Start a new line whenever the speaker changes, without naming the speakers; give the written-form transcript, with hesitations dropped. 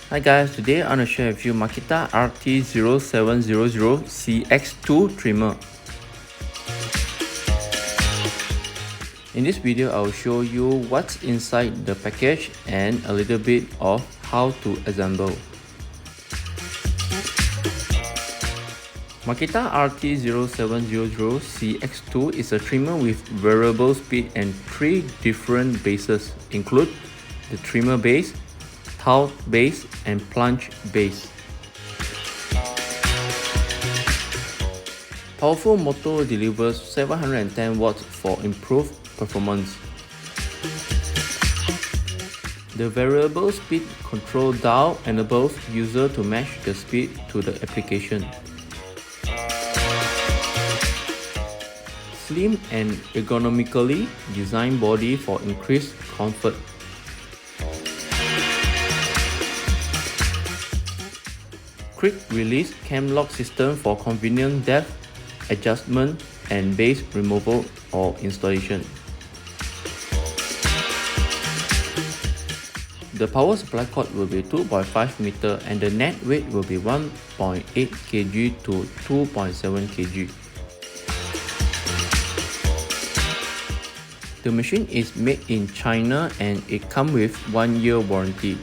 Hi guys, today I'm going to share with you Makita RT0700C X2 trimmer. In this video, I'll show you what's inside the package and a little bit of how to assemble. Makita RT0700C X2 is a trimmer with variable speed and 3 different bases, include the trimmer base, towel base and plunge base. Powerful motor delivers 710 watts for improved performance. The variable speed control dial enables user to match the speed to the application. Slim and ergonomically designed body for increased comfort. Quick release cam lock system for convenient depth adjustment and base removal or installation. The power supply cord will be 2.5 meter and the net weight will be 1.8 kg to 2.7 kg. The machine is made in China and it comes with 1 year warranty.